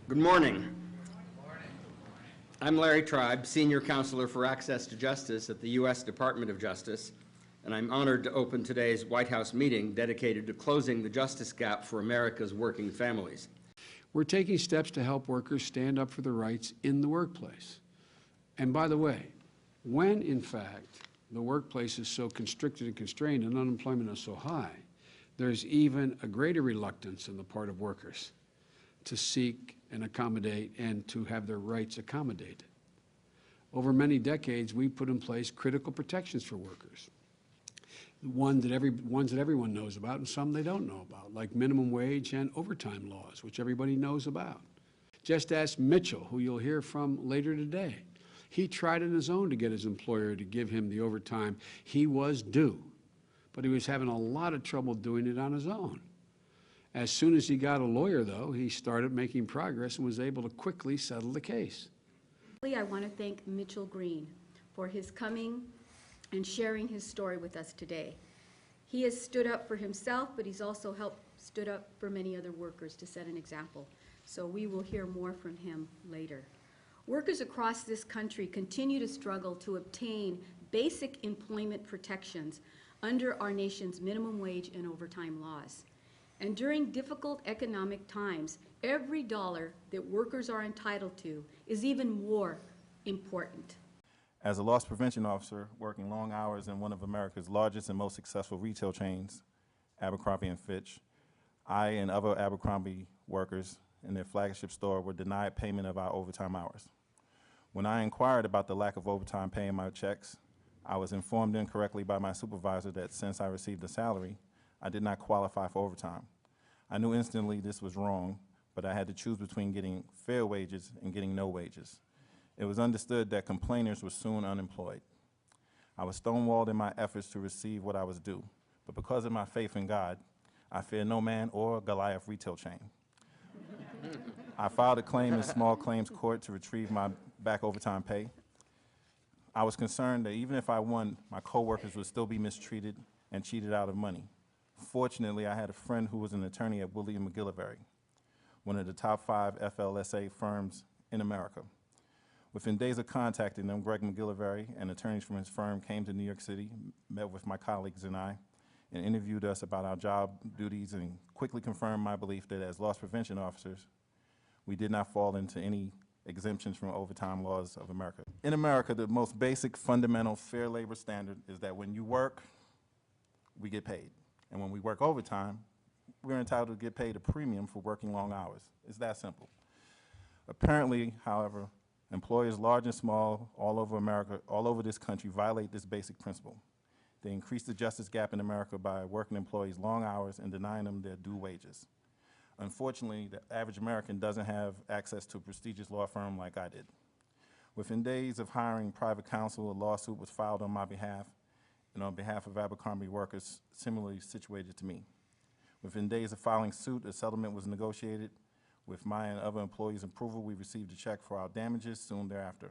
Good morning. I'm Larry Tribe, Senior Counselor for Access to Justice at the U.S. Department of Justice, and I'm honored to open today's White House meeting dedicated to closing the justice gap for America's working families. We're taking steps to help workers stand up for their rights in the workplace. And by the way, when, in fact, the workplace is so constricted and constrained and unemployment is so high, there's even a greater reluctance on the part of workers to seek and accommodate and to have their rights accommodated. Over many decades, we've put in place critical protections for workers, ones that everyone knows about and some they don't know about, like minimum wage and overtime laws, which everybody knows about. Just ask Mitchell, who you'll hear from later today. He tried on his own to get his employer to give him the overtime he was due, but he was having a lot of trouble doing it on his own. As soon as he got a lawyer, though, he started making progress and was able to quickly settle the case. I want to thank Mitchell Green for his coming and sharing his story with us today. He has stood up for himself, but he's also stood up for many other workers to set an example. So we will hear more from him later. Workers across this country continue to struggle to obtain basic employment protections under our nation's minimum wage and overtime laws. And during difficult economic times, every dollar that workers are entitled to is even more important. As a loss prevention officer working long hours in one of America's largest and most successful retail chains, Abercrombie & Fitch, I and other Abercrombie workers in their flagship store were denied payment of our overtime hours. When I inquired about the lack of overtime pay in my checks, I was informed incorrectly by my supervisor that since I received a salary, I did not qualify for overtime. I knew instantly this was wrong, but I had to choose between getting fair wages and getting no wages. It was understood that complainers were soon unemployed. I was stonewalled in my efforts to receive what I was due, but because of my faith in God, I fear no man or Goliath retail chain. I filed a claim in small claims court to retrieve my back overtime pay. I was concerned that even if I won, my coworkers would still be mistreated and cheated out of money. Fortunately, I had a friend who was an attorney at Woodley McGillivary, one of the top 5 FLSA firms in America. Within days of contacting them, Greg McGillivary and attorneys from his firm came to New York City, met with my colleagues and I, and interviewed us about our job duties and quickly confirmed my belief that as loss prevention officers, we did not fall into any exemptions from overtime laws of America. In America, the most basic, fundamental, fair labor standard is that when you work, we get paid. And when we work overtime, we're entitled to get paid a premium for working long hours. It's that simple. Apparently, however, employers large and small all over America, all over this country, violate this basic principle. They increase the justice gap in America by working employees long hours and denying them their due wages. Unfortunately, the average American doesn't have access to a prestigious law firm like I did. Within days of hiring private counsel, a lawsuit was filed on my behalf and on behalf of Abercrombie workers similarly situated to me. Within days of filing suit, a settlement was negotiated. With my and other employees' approval, we received a check for our damages soon thereafter.